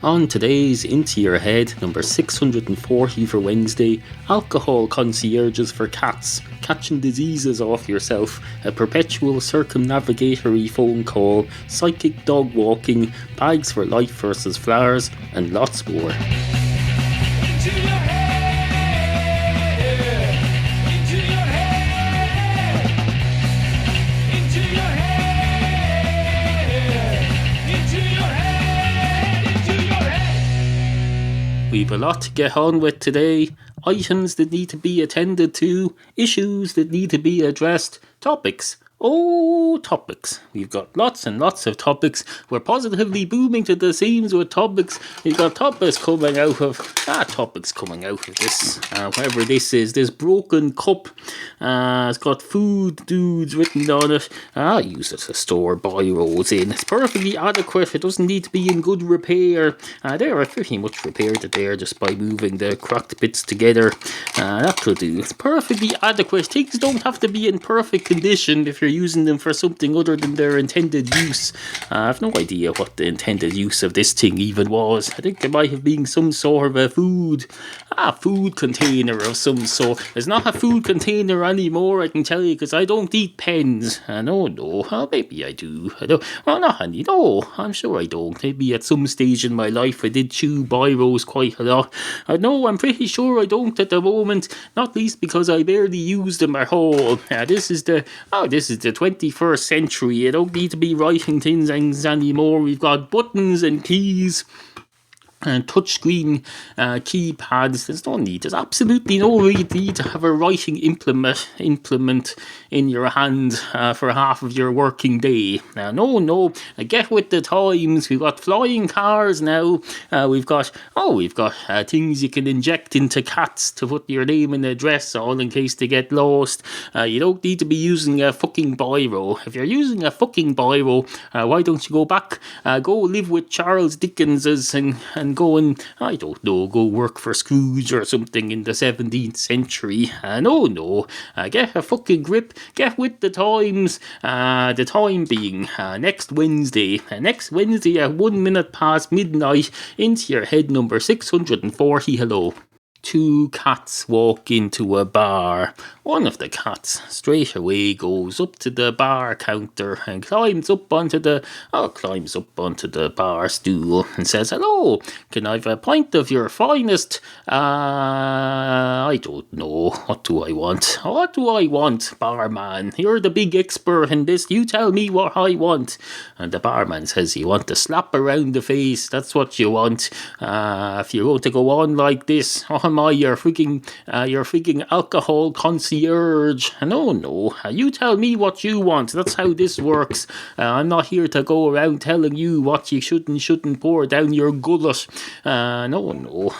On today's Into Your Head, number 640 for Wednesday, alcohol concierges for cats, catching diseases off yourself, a perpetual circumnavigatory phone call, psychic dog walking, bags for life versus flowers, and lots more. We've a lot to get on with today. Items that need to be attended to, issues that need to be addressed, topics. Oh, topics. We've got lots and lots of topics. We're positively booming to the seams with topics. We've got topics coming out of this. Whatever this is, this broken cup. It's got food dudes written on it. I use it to store biros in. It's perfectly adequate. It doesn't need to be in good repair. They are pretty much repaired it there just by moving the cracked bits together. That'll do. It's perfectly adequate. Things don't have to be in perfect condition if you're using them for something other than their intended use. I have no idea what the intended use of this thing even was. I think there might have been some sort of a food container of some sort. There's not a food container anymore, I can tell you, because I don't eat pens. No. Well, maybe I do. I don't. Well, not any. No, I'm sure I don't. Maybe at some stage in my life I did chew biros quite a lot. No, I'm pretty sure I don't at the moment. Not least because I barely use them at all. This is the 21st century. You don't need to be writing things anymore. We've got buttons and keys and touchscreen keypads. There's absolutely no need to have a writing implement in your hand for half of your working day. No, get with the times. We've got flying cars now. We've got things you can inject into cats to put your name and address on in case they get lost. You don't need to be using a fucking biro. If you're using a fucking biro, why don't you go back, go live with Charles Dickens's and go and, I don't know, go work for Scrooge or something in the 17th century. No. Get a fucking grip. Get with the times. The time being next Wednesday. Next Wednesday at 1 minute past midnight. Into Your Head number 640. Hello. Two cats walk into a bar. One of the cats straight away goes up to the bar counter and climbs up onto the bar stool and says, "Hello, can I have a pint of your finest?" I don't know. What do I want, barman? You're the big expert in this. You tell me what I want. And the barman says, "You want to slap around the face. That's what you want. If you're going to go on like this, am I your freaking alcohol concierge?" No. You tell me what you want. That's how this works. I'm not here to go around telling you what you should and shouldn't pour down your gullet. No.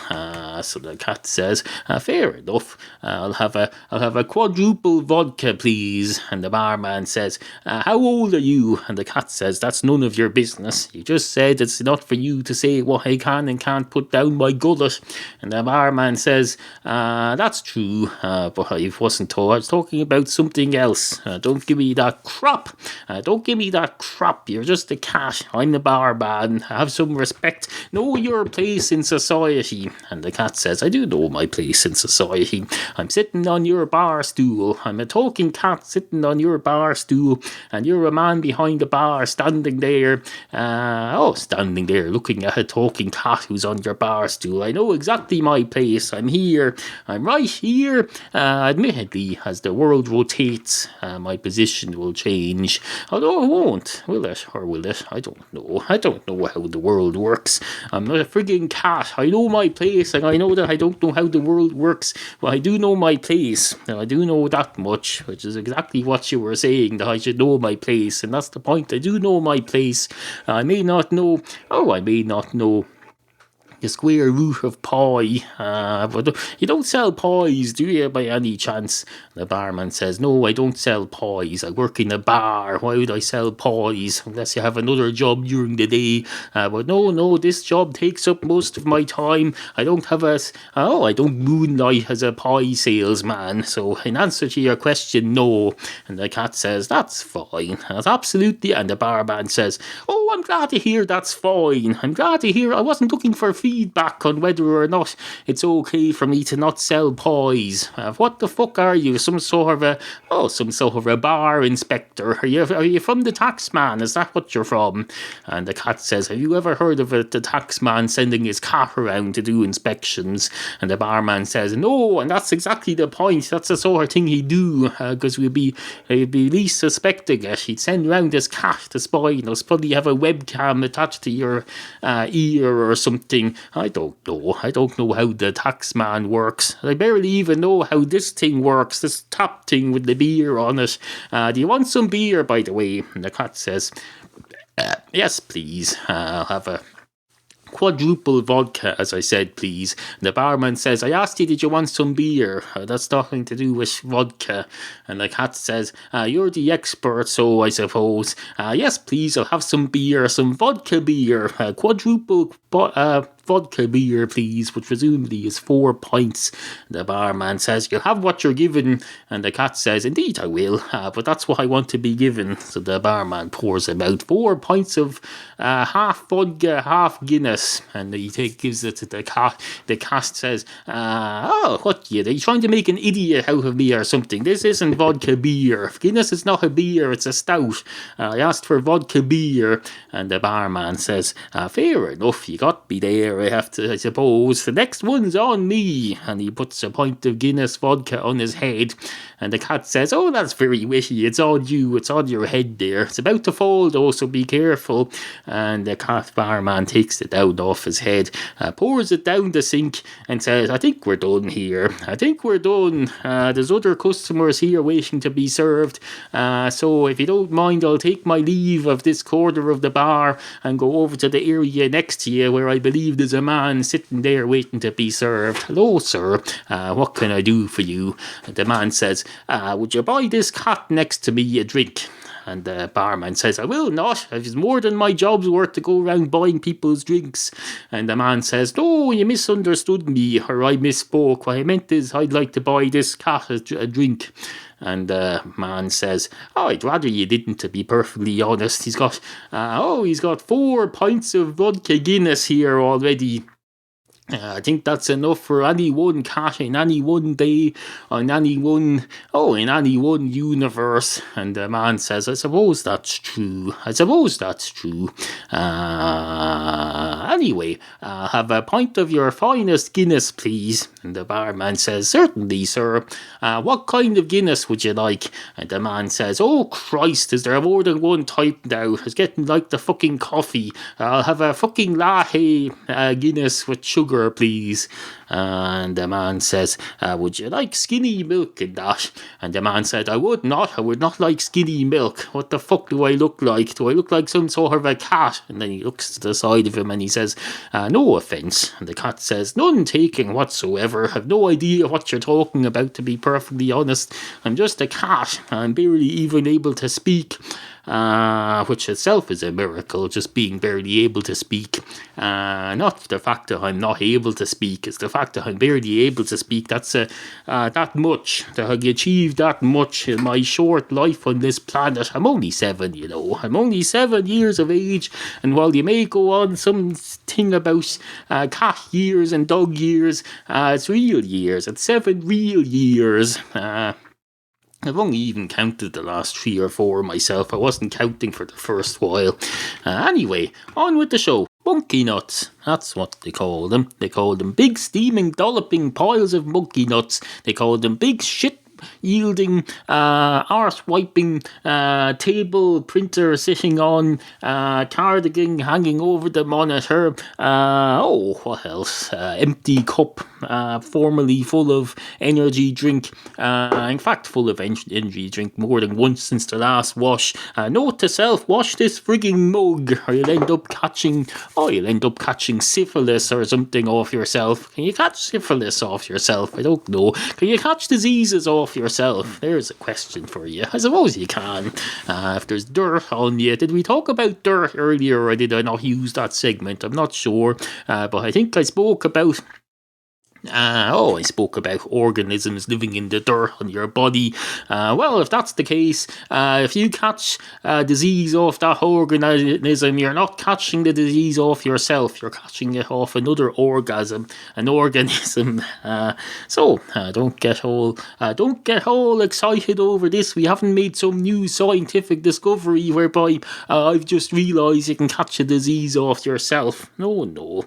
So the cat says, "Fair enough. I'll have a quadruple vodka, please." And the barman says, "How old are you?" And the cat says, "That's none of your business. You just said it's not for you to say what I can and can't put down my gullet." And the barman says, "That's true, but I wasn't told. I was talking about something else. Don't give me that crap. You're just a cat. I'm the barman. Have some respect. Know your place in society." And the cat says, "I do know my place in society. I'm sitting on your bar stool. I'm a talking cat sitting on your bar stool, and you're a man behind the bar standing there looking at a talking cat who's on your bar stool. I know exactly my place. I'm here. I'm right here. Admittedly, as the world rotates, my position will change. Although it won't. Will it? Or will it? I don't know. I don't know how the world works. I'm not a frigging cat. I know my place, and I know that I don't know how the world works, but I do know my place. And I do know that much, which is exactly what you were saying, that I should know my place. And that's the point. I do know my place. I may not know the square root of pi. But you don't sell pies, do you, by any chance? The barman says, no, I don't sell pies. I work in a bar. Why would I sell pies? Unless you have another job during the day. But no, this job takes up most of my time. I don't moonlight as a pie salesman. So in answer to your question, no. And the cat says, that's fine. That's absolutely. And the barman says, oh, I'm glad to hear that's fine. I'm glad to hear. I wasn't looking for feedback on whether or not it's okay for me to not sell pies. What the fuck are you? Some sort of a bar inspector? Are you from the tax man? Is that what you're from? And the cat says, have you ever heard of the tax man sending his cat around to do inspections? And the barman says, no, and that's exactly the point. That's the sort of thing he'd do, because he'd be least suspecting it. He'd send around his cat to spy. Probably have a webcam attached to your ear or something. I don't know how the tax man works. I barely even know how this thing works, this tap thing with the beer on it. Do you want some beer, by the way? And the cat says, yes, please. I'll have a quadruple vodka, as I said, please. And the barman says, I asked you, did you want some beer? That's nothing to do with vodka. And the cat says, you're the expert, so I suppose. Yes, please, I'll have some beer, some vodka beer, quadruple vodka beer, please, which presumably is 4 pints. The barman says, you'll have what you're given. And the cat says, indeed I will, but that's what I want to be given. So the barman pours him out 4 pints of half vodka, half Guinness, and he gives it to the cat. The cat says, what are you trying to make an idiot out of me or something? This isn't vodka beer. Guinness is not a beer, it's a stout. I asked for vodka beer. And the barman says, fair enough, you got me there. I suppose. The next one's on me. And he puts a pint of Guinness vodka on his head. And the cat says, oh, that's very witty. It's on you. It's on your head there. It's about to fall though, so be careful. And the cat barman takes it down off his head, pours it down the sink and says, I think we're done here. I think we're done. There's other customers here waiting to be served. So if you don't mind, I'll take my leave of this corner of the bar and go over to the area next to you where I believe there's a man sitting there waiting to be served. Hello, sir. What can I do for you? And the man says, would you buy this cat next to me a drink? And the barman says, I will not. It's more than my job's worth to go around buying people's drinks. And the man says, no, you misunderstood me, or I misspoke. What I meant is I'd like to buy this cat a drink. And the man says, I'd rather you didn't, to be perfectly honest. He's got 4 pints of vodka Guinness here already. I think that's enough for any one cat in any one day, in any one universe. And the man says, I suppose that's true. Anyway, have a pint of your finest Guinness, please. And the barman says, certainly, sir. What kind of Guinness would you like? And the man says, oh Christ, is there more than one type now? It's getting like the fucking coffee. I'll have a fucking latte Guinness with sugar, please. And the man says, would you like skinny milk in that? And the man said, I would not like skinny milk. What the fuck do I look like? Do I look like some sort of a cat? And then he looks to the side of him and he says, no offence. And the cat says, none taken whatsoever. I've no idea what you're talking about, to be perfectly honest. I'm just a cat. I'm barely even able to speak. Which itself is a miracle, just being barely able to speak. Not the fact that I'm not able to speak, it's the fact that I'm barely able to speak. That's that much, that I achieved that much in my short life on this planet. I'm only 7, I'm only 7 years of age, and while you may go on some thing about cat years and dog years, it's real years. It's 7 real years. I've only even counted the last 3 or 4 myself. I wasn't counting for the first while. Anyway, on with the show. Monkey nuts. That's what they call them. They call them big steaming dolloping piles of monkey nuts. They call them big shit yielding, arse wiping, table printer sitting on, cardigan hanging over the monitor. What else? Empty cup. formerly full of energy drink. In fact, full of energy drink more than once since the last wash. Note to self: wash this frigging mug, or you'll end up catching syphilis or something off yourself. Can you catch syphilis off yourself? I don't know. Can you catch diseases off yourself? There's a question for you. I suppose you can. If there's dirt on you. Did we talk about dirt earlier, or did I not use that segment? I'm not sure. But I think I spoke about organisms living in the dirt on your body. Well, if that's the case, if you catch disease off that organism, you're not catching the disease off yourself. You're catching it off another organism. So don't get all excited over this. We haven't made some new scientific discovery whereby I've just realised you can catch a disease off yourself. No.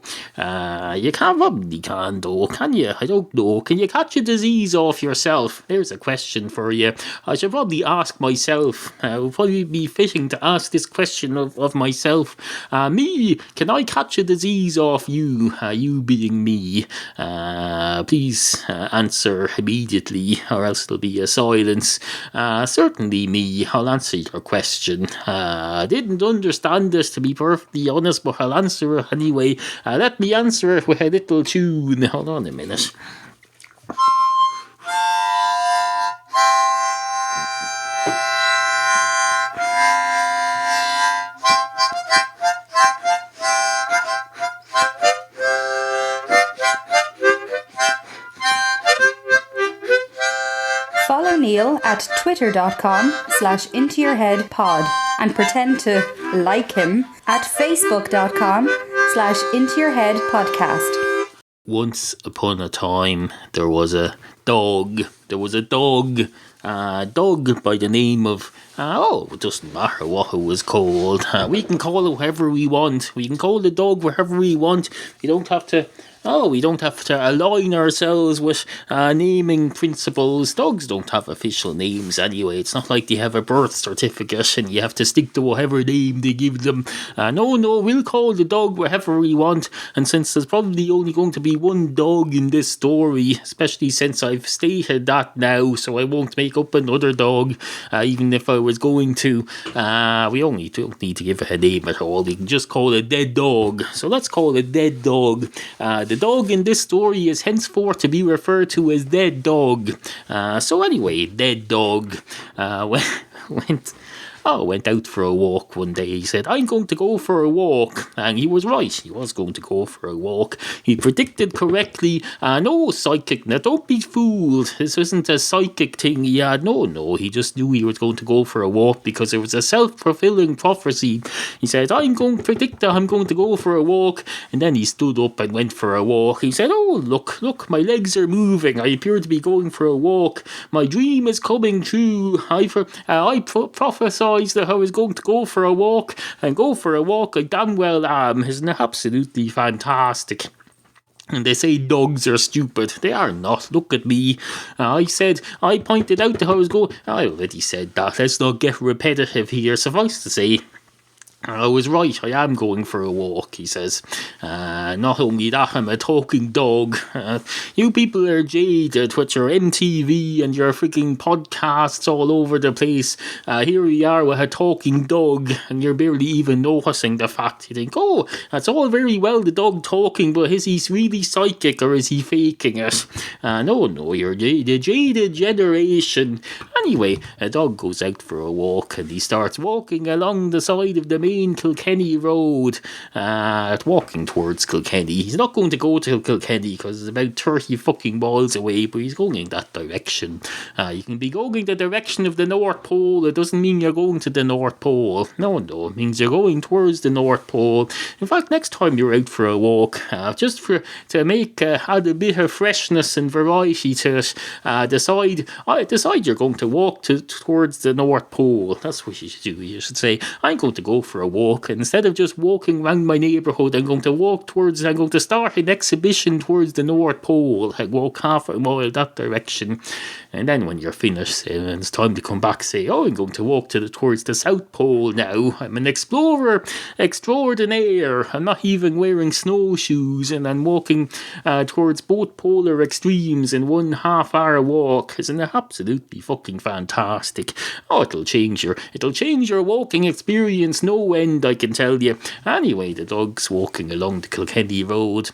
You probably can though. Can you? I don't know. Can you catch a disease off yourself? There's a question for you. I should probably ask myself. It would probably be fitting to ask this question of myself. Me, can I catch a disease off you? You being me. Please answer immediately, or else there'll be a silence. Certainly me. I'll answer your question. Didn't understand this, to be perfectly honest, but I'll answer it anyway. Let me answer it with a little tune. Hold on a minute. Follow Neal at twitter.com/intoyourheadpod and pretend to like him at facebook.com/intoyourheadpodcast. Once upon a time, there was a dog. A dog by the name of... it doesn't matter what it was called. We can call it whatever we want. We can call the dog whatever we want. We don't have to align ourselves with naming principles. Dogs don't have official names anyway. It's not like they have a birth certificate and you have to stick to whatever name they give them. No, we'll call the dog whatever we want. And since there's probably only going to be one dog in this story, especially since I've stated that now, so I won't make up another dog, even if I was going to. We only don't need to give it a name at all. We can just call it Dead Dog. So let's call it Dead Dog. The dog in this story is henceforth to be referred to as Dead Dog. So anyway, Dead Dog went out for a walk one day. He said, I'm going to go for a walk. And he was right. He was going to go for a walk. He predicted correctly. No, psychic. Now, don't be fooled. This isn't a psychic thing he had. No. He just knew he was going to go for a walk because it was a self-fulfilling prophecy. He said, I'm going to predict that I'm going to go for a walk. And then he stood up and went for a walk. He said, oh, look, my legs are moving. I appear to be going for a walk. My dream is coming true. I prophesied that I was going to go for a walk, and go for a walk I damn well am. Isn't it absolutely fantastic? And they say dogs are stupid. They are not. Look at me. I pointed out that I was going... I already said that. Let's not get repetitive here. Suffice to say, I was right, I am going for a walk, he says. Not only that, I'm a talking dog. You people are jaded with your MTV and your freaking podcasts all over the place. Here we are with a talking dog, and you're barely even noticing the fact. You think, oh, that's all very well, the dog talking, but is he really psychic or is he faking it? No, you're the jaded generation. Anyway, a dog goes out for a walk, and he starts walking along the side of the main Kilkenny Road, walking towards Kilkenny. He's not going to go to Kilkenny because it's about 30 fucking miles away, but he's going in that direction. You can be going in the direction of the North Pole. It doesn't mean you're going to the North Pole. No, it means you're going towards the North Pole. In fact, next time you're out for a walk, just to add a bit of freshness and variety to it, decide you're going to walk towards the North Pole. That's what you should do. You should say, I'm going to go for a walk. Instead of just walking around my neighbourhood, I'm going to start an exhibition towards the North Pole. I walk half a mile that direction. And then when you're finished and it's time to come back, say, I'm going to walk towards the South Pole now. I'm an explorer extraordinaire. I'm not even wearing snowshoes, and I'm walking towards both polar extremes in 1.5 hour walk. Isn't it absolutely fucking fantastic? Oh, it'll change your walking experience no end, I can tell you. Anyway, the dog's walking along the Kilkenny Road,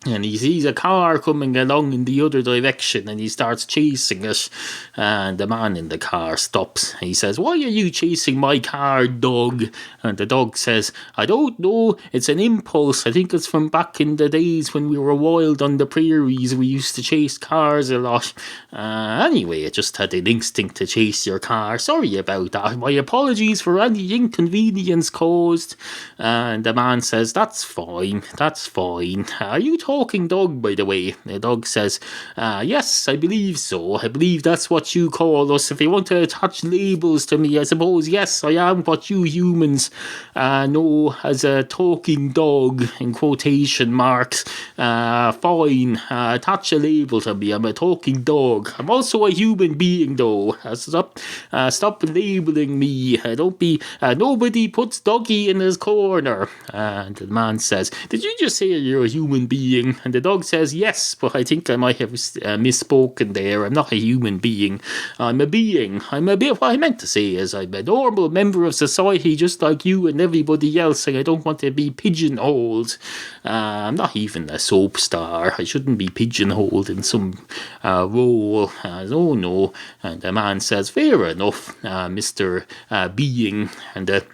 and he sees a car coming along in the other direction, and he starts chasing it, and the man in the car stops. He says, "Why are you chasing my car, dog?" And the dog says, "I don't know, it's an impulse. I think it's from back in the days when we were wild on the prairies. We used to chase cars a lot. Anyway, I just had an instinct to chase your car. Sorry about that. My apologies for any inconvenience caused." And the man says, That's fine. Are you talking dog, by the way?" The dog says, "Yes, I believe so. I believe that's what you call us. If you want to attach labels to me, I suppose, yes, I am what you humans know as a talking dog, in quotation marks. Fine, attach a label to me. I'm a talking dog. I'm also a human being, though. Stop labeling me. Don't be. Nobody puts doggy in his corner." And the man says, "Did you just say you're a human being?" And the dog says, "Yes, but I think I might have misspoken there. I'm not a human being. I'm a being. What I meant to say is I'm a normal member of society just like you and everybody else, and I don't want to be pigeonholed. I'm not even a soap star. I shouldn't be pigeonholed in some role. Oh no." And the man says, "Fair enough, Mr. Being." And the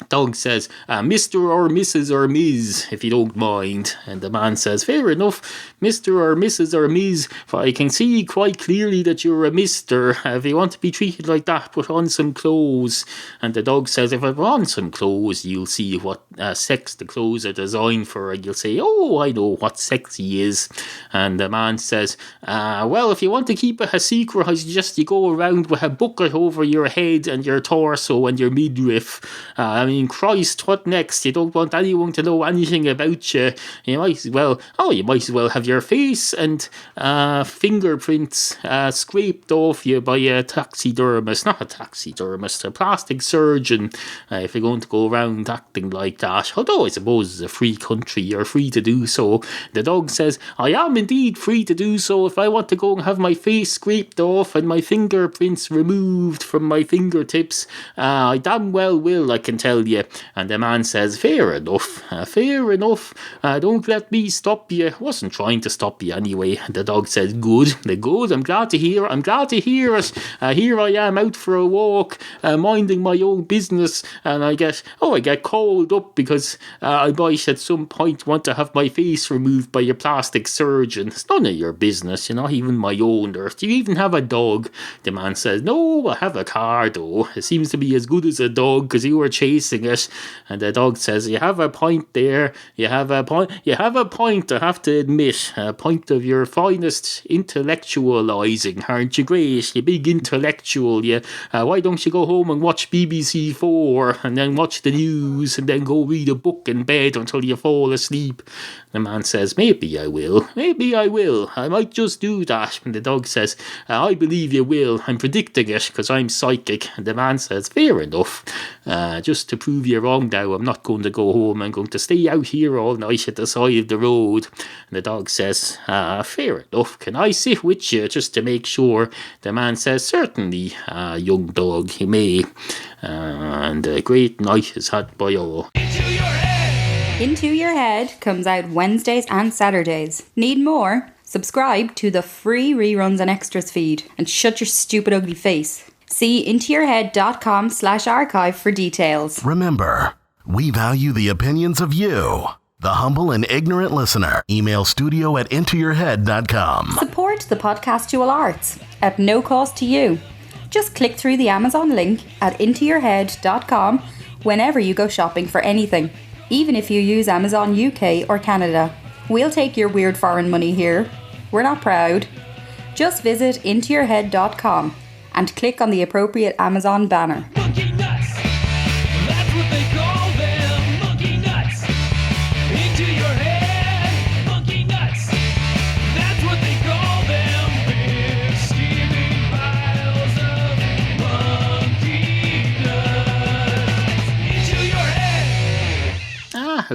dog says, "Mr. or Mrs. or Ms, if you don't mind." And the man says, "Fair enough, Mr. or Mrs. or Ms, for I can see quite clearly that you're a Mr. If you want to be treated like that, put on some clothes." And the dog says, "If I put on some clothes, you'll see what sex the clothes are designed for, and you'll say, oh, I know what sex he is." And the man says, "Well, if you want to keep it a secret, I suggest you go around with a bucket over your head and your torso and your midriff. I mean, Christ, what next? You don't want anyone to know anything about you. You might as well have your face and fingerprints scraped off you by a taxidermist. Not a taxidermist, a plastic surgeon, if you're going to go around acting like that. Although I suppose it's a free country, you're free to do so." The dog says, "I am indeed free to do so. If I want to go and have my face scraped off and my fingerprints removed from my fingertips, I damn well will, I can tell you." And the man says, fair enough. Don't let me stop you." I wasn't trying to stop you anyway. And the dog says, Good, I'm glad to hear it. Here I am out for a walk, minding my own business, and I get called up because I might at some point want to have my face removed by a plastic surgeon. It's none of your business. You're not even my owner. Do you even have a dog? The man says, "No, I have a car though. It seems to be as good as a dog because you were chasing it." And the dog says, "You have a point there. You have a point, I have to admit. A point of your finest intellectualizing, aren't you great? You big intellectual. Why don't you go home and watch BBC 4 and then watch the news and then go read a book in bed until you fall asleep?" The man says, Maybe I will. I might just do that." And the dog says, "I believe you will. I'm predicting it because I'm psychic." And the man says, "Fair enough. Just to prove you wrong now, I'm not going to go home. I'm going to stay out here all night at the side of the road." And the dog says, "Fair enough. Can I sit with you just to make sure?" The man says, "Certainly, young dog, you may. And a great night is had by all." Into Your Head comes out Wednesdays and Saturdays. Need more? Subscribe to the free reruns and extras feed and shut your stupid ugly face. See intoyourhead.com/archive for details. Remember, we value the opinions of you, the humble and ignorant listener. Email studio@intoyourhead.com. Support the podcastual arts at no cost to you. Just click through the Amazon link at intoyourhead.com whenever you go shopping for anything, even if you use Amazon UK or Canada. We'll take your weird foreign money here. We're not proud. Just visit intoyourhead.com and click on the appropriate Amazon banner. Monkey nuts, that's what they call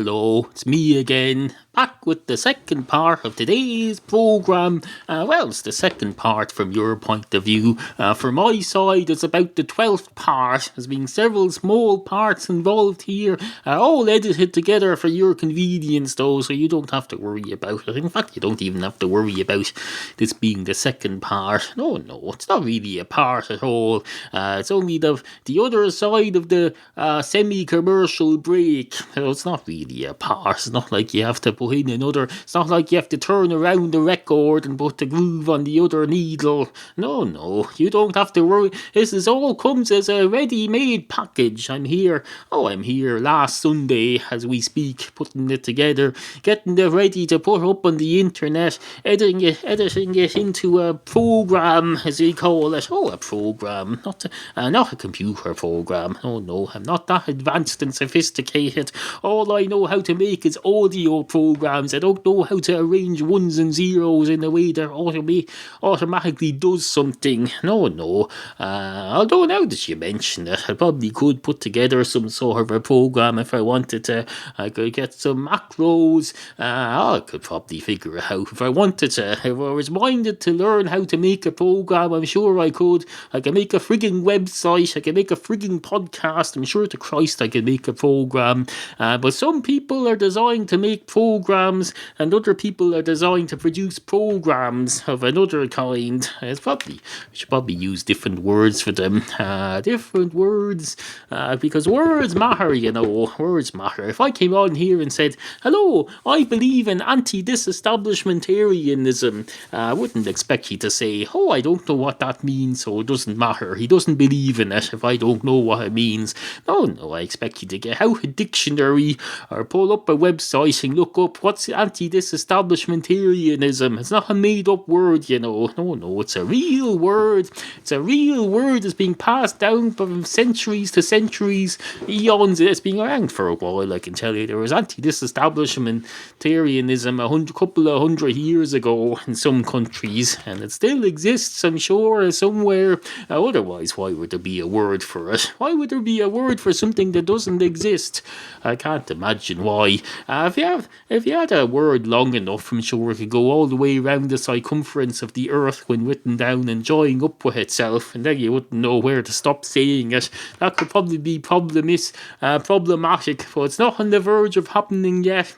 hello, it's me again, back with the second part of today's programme. It's the second part from your point of view. From my side, it's about the 12th part. There's been several small parts involved here, all edited together for your convenience though, so you don't have to worry about it. In fact, you don't even have to worry about this being the second part. No, it's not really a part at all. It's only the other side of the semi-commercial break. So it's not really a part. It's not like you have to put in another. It's not like you have to turn around the record and put the groove on the other needle. No, you don't have to worry. This all comes as a ready-made package. I'm here last Sunday as we speak, putting it together, getting it ready to put up on the internet, editing it into a program, as we call it. A program, not a computer program. No, I'm not that advanced and sophisticated. All I know how to make is audio programs. I don't know how to arrange ones and zeros in a way that automatically does something. No. Although now that you mention it, I probably could put together some sort of a program if I wanted to. I could get some macros. I could probably figure it out if I wanted to. If I was minded to learn how to make a program, I'm sure I could. I can make a frigging website. I can make a frigging podcast. I'm sure to Christ I can make a program. But some people are designed to make programs, and other people are designed to produce programs of another kind. We should probably use different words for them. Different words, because words matter, words matter. If I came on here and said, hello, I believe in anti-disestablishmentarianism, I wouldn't expect you to say, I don't know what that means, so it doesn't matter. He doesn't believe in it if I don't know what it means. No, I expect you to get out a dictionary or pull up a website and look up what's anti-disestablishmentarianism. It's not a made-up word, No, it's a real word. It's a real word that's being passed down from centuries to centuries, eons. It's been around for a while, I can tell you. There was anti-disestablishmentarianism a couple of hundred years ago in some countries, and it still exists, I'm sure, somewhere. Otherwise, why would there be a word for it? Why would there be a word for something that doesn't exist? I can't imagine why. If you had a word long enough, I'm sure it could go all the way around the circumference of the earth when written down and joining up with itself, and then you wouldn't know where to stop saying it. That could probably be problematic, but it's not on the verge of happening yet.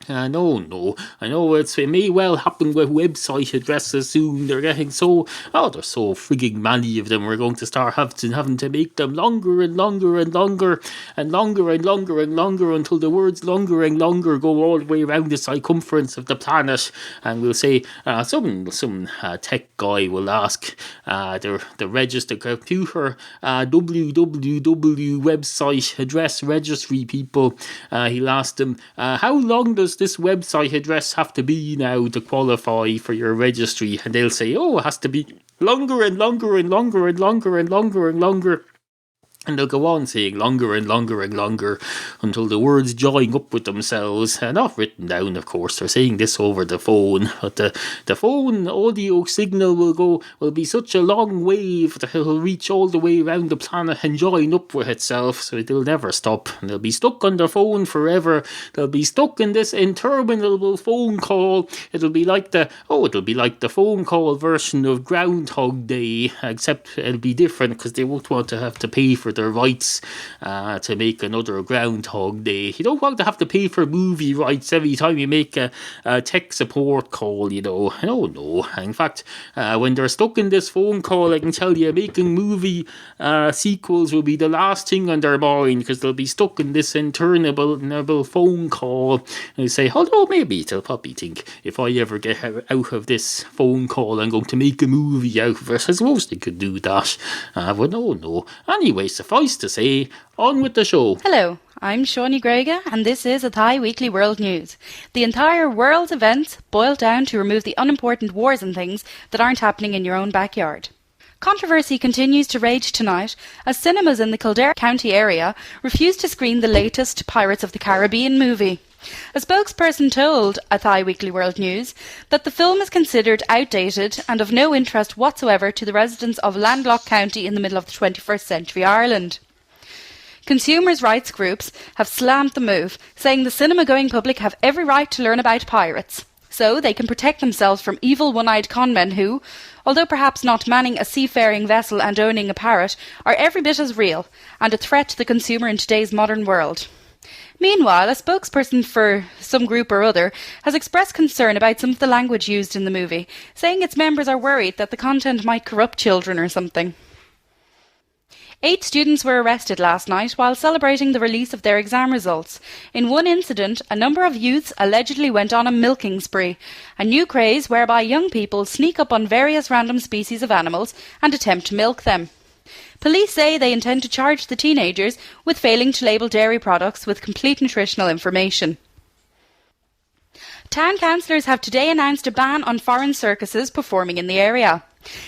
No. I know it may well happen with website addresses soon. They're getting so frigging many of them. We're going to start having to make them longer and longer and longer and longer and longer and longer until the words longer and longer go all the way around the circumference of the planet. And we'll say some tech guy will ask the registered computer www website address registry people. He'll ask them, how long does this website address have to be now to qualify for your registry? And they'll say, it has to be longer and longer and longer and longer and longer and longer. And they'll go on saying longer and longer and longer until the words join up with themselves. Not written down, of course. They're saying this over the phone. But the phone audio signal will be such a long wave that it'll reach all the way around the planet and join up with itself. So it'll never stop. And they'll be stuck on their phone forever. They'll be stuck in this interminable phone call. It'll be like the phone call version of Groundhog Day. Except it'll be different because they won't want to have to pay for their rights to make another Groundhog Day. You don't want to have to pay for movie rights every time you make a tech support call, No. In fact, when they're stuck in this phone call, I can tell you, making movie sequels will be the last thing on their mind, because they'll be stuck in this interminable phone call. And they say, although maybe they'll probably think, if I ever get out of this phone call, I'm going to make a movie out of it. I suppose they could do that. But no. Anyway, suffice to say, on with the show. Hello, I'm Sháinne Greoige, and this is Athy Weekly World News. The entire world's events boil down to remove the unimportant wars and things that aren't happening in your own backyard. Controversy continues to rage tonight as cinemas in the Kildare County area refuse to screen the latest Pirates of the Caribbean movie. A spokesperson told Athy Weekly World News that the film is considered outdated and of no interest whatsoever to the residents of a landlocked county in the middle of the 21st century Ireland. Consumers' rights groups have slammed the move, saying the cinema-going public have every right to learn about pirates, so they can protect themselves from evil one-eyed conmen who, although perhaps not manning a seafaring vessel and owning a parrot, are every bit as real and a threat to the consumer in today's modern world. Meanwhile, a spokesperson for some group or other has expressed concern about some of the language used in the movie, saying its members are worried that the content might corrupt children or something. 8 students were arrested last night while celebrating the release of their exam results. In one incident, a number of youths allegedly went on a milking spree, a new craze whereby young people sneak up on various random species of animals and attempt to milk them. Police say they intend to charge the teenagers with failing to label dairy products with complete nutritional information. Town councillors have today announced a ban on foreign circuses performing in the area.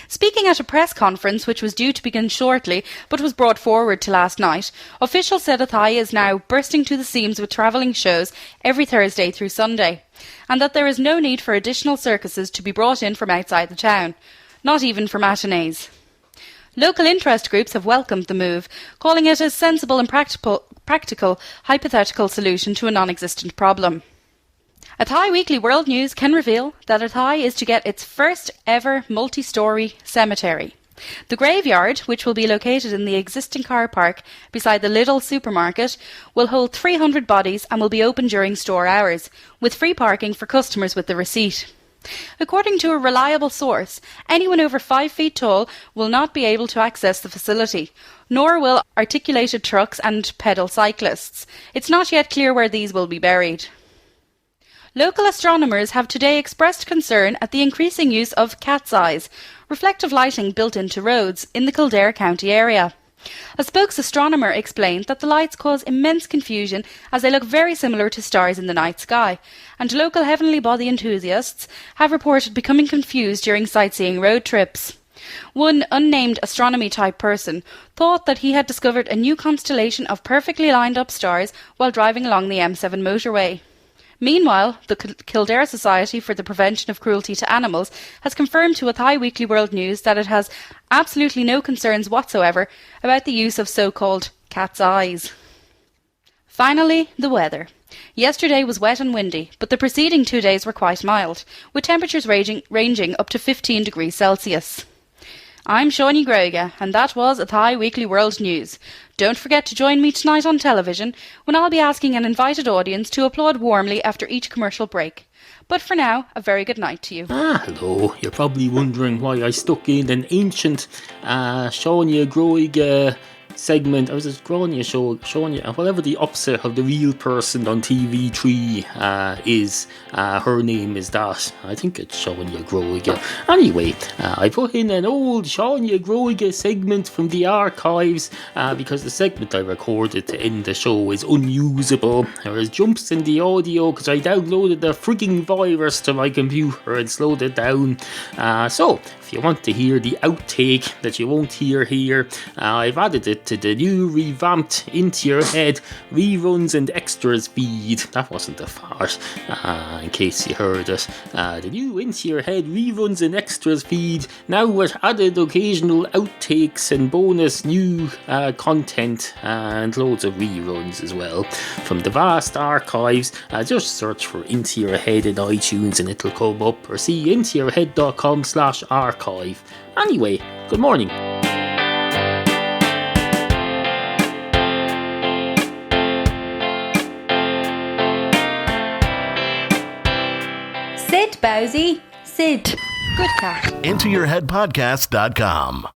Speaking at a press conference which was due to begin shortly but was brought forward to last night, officials said Athy is now bursting to the seams with travelling shows every Thursday through Sunday, and that there is no need for additional circuses to be brought in from outside the town, not even for matinees. Local interest groups have welcomed the move, calling it a sensible and practical hypothetical solution to a non-existent problem. Athy Weekly World News can reveal that Athy is to get its first ever multi-storey cemetery. The graveyard, which will be located in the existing car park beside the Lidl supermarket, will hold 300 bodies and will be open during store hours, with free parking for customers with the receipt. According to a reliable source, anyone over 5 feet tall will not be able to access the facility, nor will articulated trucks and pedal cyclists. It's not yet clear where these will be buried. Local astronomers have today expressed concern at the increasing use of cat's eyes, reflective lighting built into roads, in the Kildare County area. A spokes-astronomer explained that the lights cause immense confusion as they look very similar to stars in the night sky, and local heavenly body enthusiasts have reported becoming confused during sightseeing road trips. One unnamed astronomy-type person thought that he had discovered a new constellation of perfectly lined-up stars while driving along the M7 motorway. Meanwhile, the Kildare Society for the Prevention of Cruelty to Animals has confirmed to Athy Weekly World News that it has absolutely no concerns whatsoever about the use of so-called cat's eyes. Finally, the weather. Yesterday was wet and windy, but the preceding 2 days were quite mild, with temperatures ranging up to 15 degrees Celsius. I'm Sháinne Greoige, and that was Athy Weekly World News. Don't forget to join me tonight on television when I'll be asking an invited audience to applaud warmly after each commercial break. But for now, a very good night to you. Hello. You're probably wondering why I stuck in an ancient Sháinne Greoige segment. I was just showing you whatever the opposite of the real person on TV3 is. Her name is that. I think it's Sháinne Greoige. Anyway, I put in an old Sháinne Greoige segment from the archives because the segment I recorded to end the show is unusable. There is jumps in the audio because I downloaded the frigging virus to my computer and slowed it down. So if you want to hear the outtake that you won't hear here, I've added it to the new revamped Into Your Head reruns and extras feed. That wasn't a fart, in case you heard it. The new Into Your Head reruns and extras feed, now with added occasional outtakes and bonus new content and loads of reruns as well. From the vast archives, just search for Into Your Head in iTunes and it'll come up, or see intoyourhead.com/archive. Anyway, good morning. Sid, Bowsy. Sid. Good cat. IntoYourHeadPodcast.com